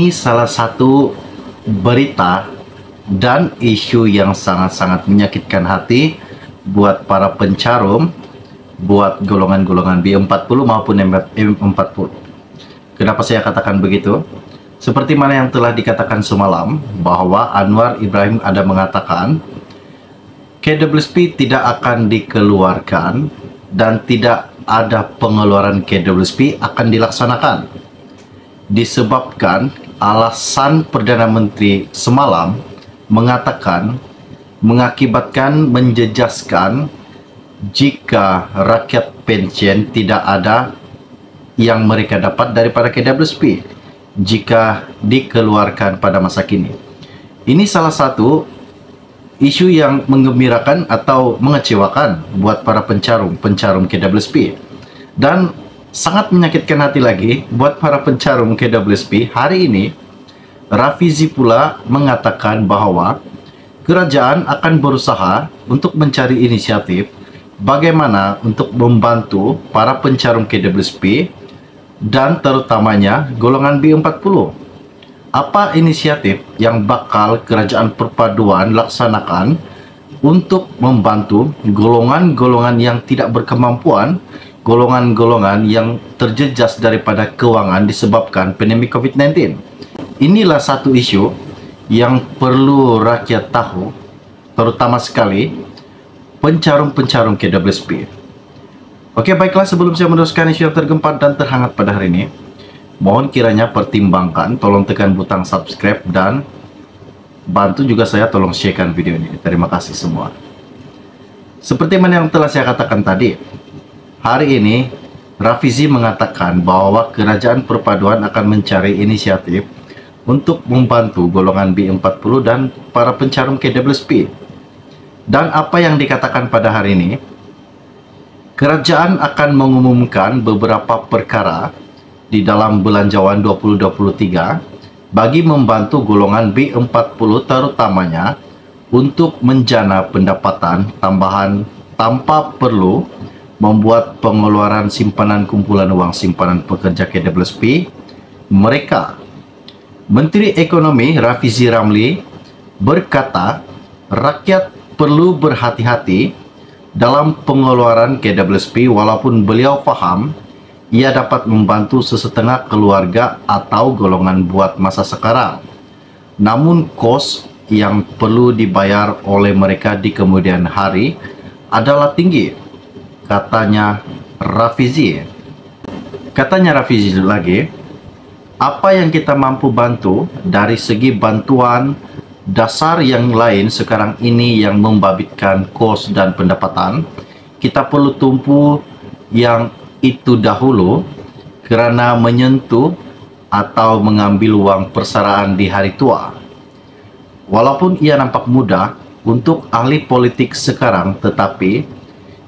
ini salah satu berita dan isu yang sangat-sangat menyakitkan hati buat para pencarum, buat golongan-golongan B40 maupun M40. Kenapa saya katakan begitu? Seperti mana yang telah dikatakan semalam, bahwa Anwar Ibrahim ada mengatakan KWSP tidak akan dikeluarkan dan tidak ada pengeluaran KWSP akan dilaksanakan. Disebabkan alasan Perdana Menteri semalam mengatakan mengakibatkan menjejaskan jika rakyat pensiun tidak ada yang mereka dapat daripada KWSP jika dikeluarkan pada masa kini. Ini salah satu isu yang menggembirakan atau mengecewakan buat para pencarum KWSP, dan sangat menyakitkan hati lagi buat para pencarum KWSP. Hari ini Rafizi pula mengatakan bahwa kerajaan akan berusaha untuk mencari inisiatif bagaimana untuk membantu para pencarum KWSP dan terutamanya golongan B40. Apa inisiatif yang bakal kerajaan perpaduan laksanakan untuk membantu golongan-golongan yang tidak berkemampuan, golongan-golongan yang terjejas daripada keuangan disebabkan pandemi COVID-19? Inilah satu isu yang perlu rakyat tahu, terutama sekali pencarum-pencarum KWSP. Oke, baiklah, sebelum saya meneruskan isu yang tergempat dan terhangat pada hari ini, mohon kiranya pertimbangkan, tolong tekan butang subscribe dan bantu juga saya tolong sharekan video ini. Terima kasih semua. Seperti mana yang telah saya katakan tadi, hari ini Rafizi mengatakan bahwa kerajaan perpaduan akan mencari inisiatif untuk membantu golongan B40 dan para pencarum KWSP. Dan apa yang dikatakan pada hari ini, kerajaan akan mengumumkan beberapa perkara di dalam belanjawan 2023 bagi membantu golongan B40 terutamanya untuk menjana pendapatan tambahan tanpa perlu membuat pengeluaran simpanan kumpulan wang simpanan pekerja KWSP mereka. Menteri Ekonomi Rafizi Ramli berkata rakyat perlu berhati-hati dalam pengeluaran KWSP walaupun beliau faham ia dapat membantu sesetengah keluarga atau golongan buat masa sekarang. Namun kos yang perlu dibayar oleh mereka di kemudian hari adalah tinggi, katanya Rafizi. Katanya Rafizi lagi, apa yang kita mampu bantu dari segi bantuan dasar yang lain sekarang ini yang membabitkan kos dan pendapatan, kita perlu tumpu yang itu dahulu kerana menyentuh atau mengambil uang persaraan di hari tua. Walaupun ia nampak mudah untuk ahli politik sekarang, tetapi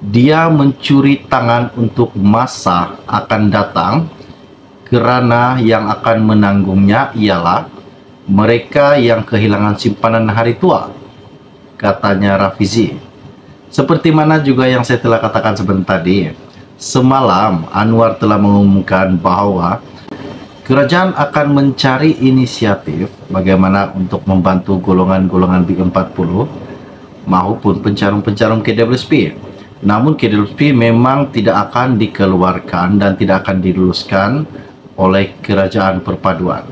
dia mencuri tangan untuk masa akan datang kerana yang akan menanggungnya ialah mereka yang kehilangan simpanan hari tua, katanya Rafizi. Seperti mana juga yang saya telah katakan sebentar tadi, semalam Anwar telah mengumumkan bahwa kerajaan akan mencari inisiatif bagaimana untuk membantu golongan-golongan B40 maupun pencarum-pencarum KWSP. Namun KWSP memang tidak akan dikeluarkan dan tidak akan diluluskan oleh kerajaan perpaduan.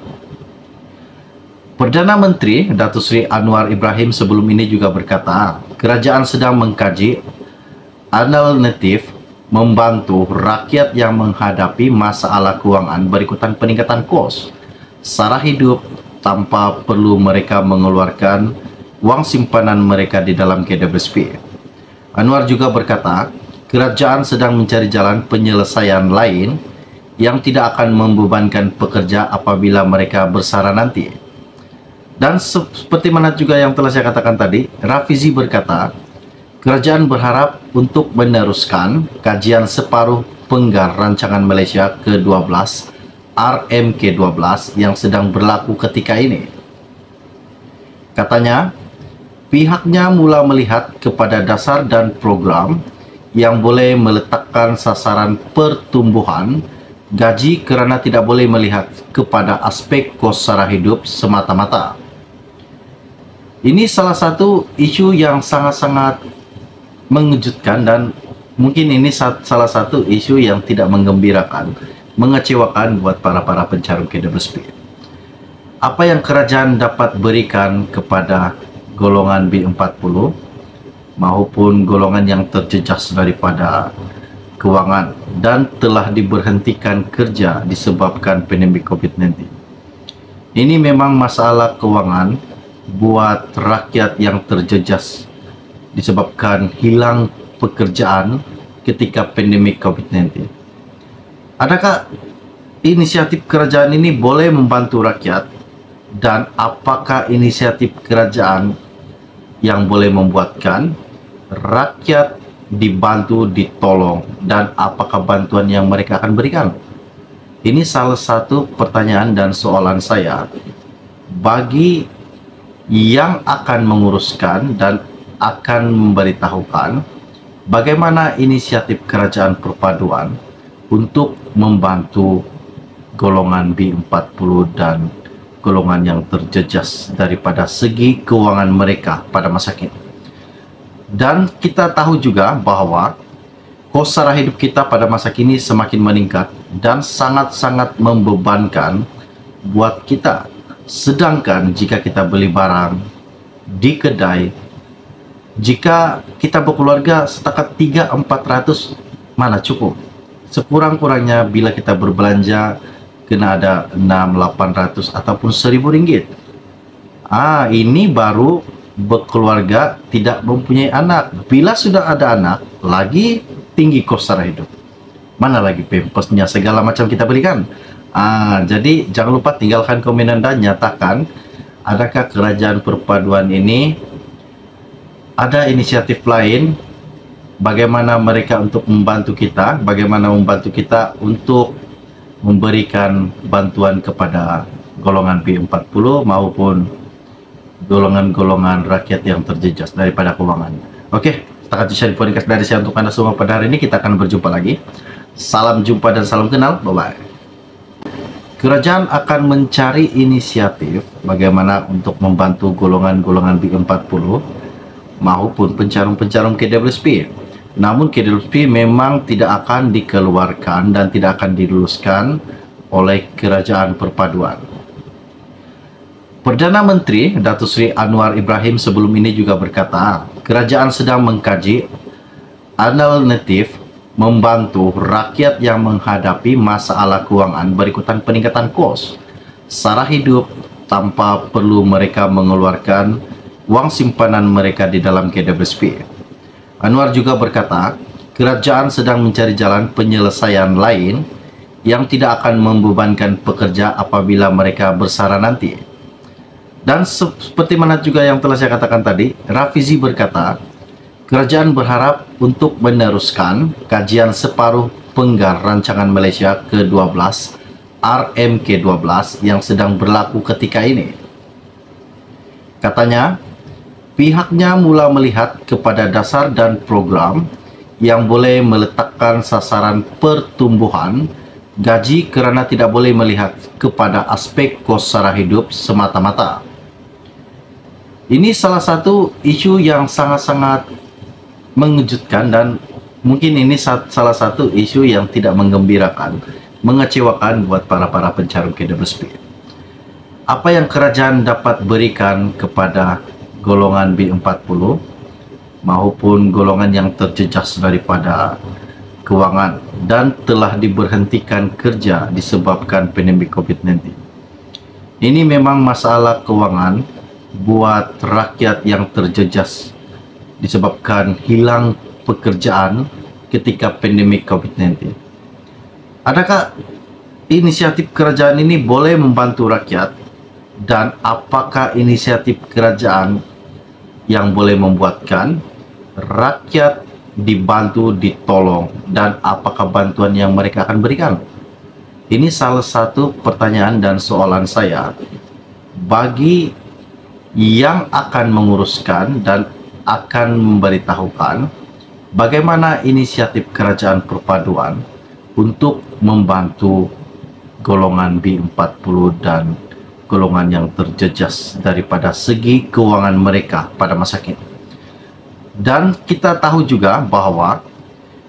Perdana Menteri Datuk Seri Anwar Ibrahim sebelum ini juga berkata, kerajaan sedang mengkaji alternatif membantu rakyat yang menghadapi masalah keuangan berikutan peningkatan kos sara hidup tanpa perlu mereka mengeluarkan wang simpanan mereka di dalam KWSP. Anwar juga berkata, kerajaan sedang mencari jalan penyelesaian lain yang tidak akan membebankan pekerja apabila mereka bersara nanti. Dan seperti mana juga yang telah saya katakan tadi, Rafizi berkata, kerajaan berharap untuk meneruskan kajian separuh penggar rancangan Malaysia ke-12 RMK-12 yang sedang berlaku ketika ini. Katanya, pihaknya mula melihat kepada dasar dan program yang boleh meletakkan sasaran pertumbuhan gaji kerana tidak boleh melihat kepada aspek kos sara hidup semata-mata. Ini salah satu isu yang sangat-sangat mengejutkan dan mungkin ini salah satu isu yang tidak menggembirakan, mengecewakan buat para pencarum KWSP. Apa yang kerajaan dapat berikan kepada golongan B40 maupun golongan yang terjejas daripada kewangan dan telah diberhentikan kerja disebabkan pandemik COVID-19. Ini memang masalah kewangan buat rakyat yang terjejas disebabkan hilang pekerjaan ketika pandemik COVID-19. Adakah inisiatif kerajaan ini boleh membantu rakyat, dan apakah inisiatif kerajaan yang boleh membuatkan rakyat dibantu, ditolong, dan apakah bantuan yang mereka akan berikan? Ini salah satu pertanyaan dan soalan saya bagi yang akan menguruskan dan akan memberitahukan bagaimana inisiatif kerajaan perpaduan untuk membantu golongan B40 dan golongan yang terjejas daripada segi keuangan mereka pada masa kini. Dan kita tahu juga bahawa kos sara hidup kita pada masa kini semakin meningkat dan sangat-sangat membebankan buat kita. Sedangkan jika kita beli barang di kedai, jika kita berkeluarga setakat 300-400 mana cukup. Sekurang-kurangnya bila kita berbelanja kena ada 600-800 ataupun RM1,000. Ini baru berkeluarga tidak mempunyai anak. Bila sudah ada anak, lagi tinggi kos sara hidup. Mana lagi pampersnya segala macam kita belikan. Jadi jangan lupa tinggalkan komen Anda, nyatakan adakah kerajaan perpaduan ini ada inisiatif lain bagaimana mereka untuk membantu kita, bagaimana membantu kita untuk memberikan bantuan kepada golongan B40 maupun golongan-golongan rakyat yang terjejas daripada keuangan. Oke, setakat itu share podcast dari saya untuk Anda semua pada hari ini. Kita akan berjumpa lagi. Salam jumpa dan salam kenal. Bye-bye. Kerajaan akan mencari inisiatif bagaimana untuk membantu golongan-golongan B40 maupun pencarum-pencarum KWSP. Namun KWSP memang tidak akan dikeluarkan dan tidak akan diluluskan oleh kerajaan perpaduan. Perdana Menteri Datuk Seri Anwar Ibrahim sebelum ini juga berkata, kerajaan sedang mengkaji alternatif membantu rakyat yang menghadapi masalah kewangan berikutan peningkatan kos sara hidup tanpa perlu mereka mengeluarkan wang simpanan mereka di dalam KWSP. Anwar juga berkata, kerajaan sedang mencari jalan penyelesaian lain yang tidak akan membebankan pekerja apabila mereka bersara nanti. Dan seperti mana juga yang telah saya katakan tadi, Rafizi berkata, kerajaan berharap untuk meneruskan kajian separuh penggar rancangan Malaysia ke-12 RMK-12 yang sedang berlaku ketika ini. Katanya, pihaknya mula melihat kepada dasar dan program yang boleh meletakkan sasaran pertumbuhan gaji kerana tidak boleh melihat kepada aspek kos sara hidup semata-mata. Ini salah satu isu yang sangat-sangat mengejutkan dan mungkin ini salah satu isu yang tidak menggembirakan, mengecewakan buat para pencarum KWSP. Apa yang kerajaan dapat berikan kepada golongan B40 maupun golongan yang terjejas daripada kewangan dan telah diberhentikan kerja disebabkan pandemik COVID-19. Ini memang masalah kewangan buat rakyat yang terjejas disebabkan hilang pekerjaan ketika pandemik COVID-19. Adakah inisiatif kerajaan ini boleh membantu rakyat, dan apakah inisiatif kerajaan yang boleh membuatkan rakyat dibantu, ditolong, dan apakah bantuan yang mereka akan berikan? Ini salah satu pertanyaan dan soalan saya bagi yang akan menguruskan dan akan memberitahukan bagaimana inisiatif kerajaan perpaduan untuk membantu golongan B40 dan golongan yang terjejas daripada segi keuangan mereka pada masa kini. Dan kita tahu juga bahwa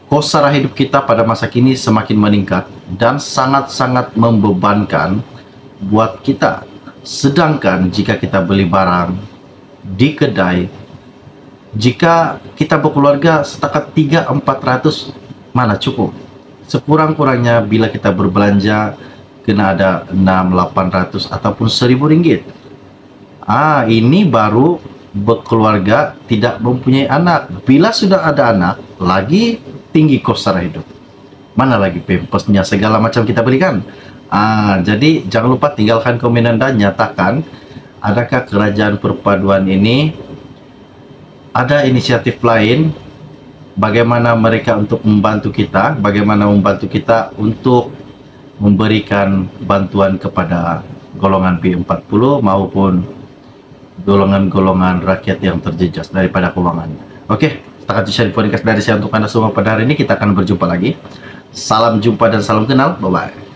kos sara hidup kita pada masa kini semakin meningkat dan sangat-sangat membebankan buat kita. Sedangkan jika kita beli barang di kedai, jika kita berkeluarga setakat 300-400 mana cukup. Sekurang-kurangnya bila kita berbelanja kena ada 600-800 ataupun 1.000 ringgit. Ini baru berkeluarga tidak mempunyai anak. Bila sudah ada anak, lagi tinggi kos sara hidup. Mana lagi pampersnya segala macam kita berikan. Jadi jangan lupa tinggalkan komen Anda, nyatakan adakah kerajaan perpaduan ini ada inisiatif lain, bagaimana mereka untuk membantu kita, bagaimana membantu kita untuk memberikan bantuan kepada golongan B40 maupun golongan-golongan rakyat yang terjejas daripada keuangan. Oke, setakat itu saya podcast dari saya untuk Anda semua pada hari ini. Kita akan berjumpa lagi. Salam jumpa dan salam kenal. Bye-bye.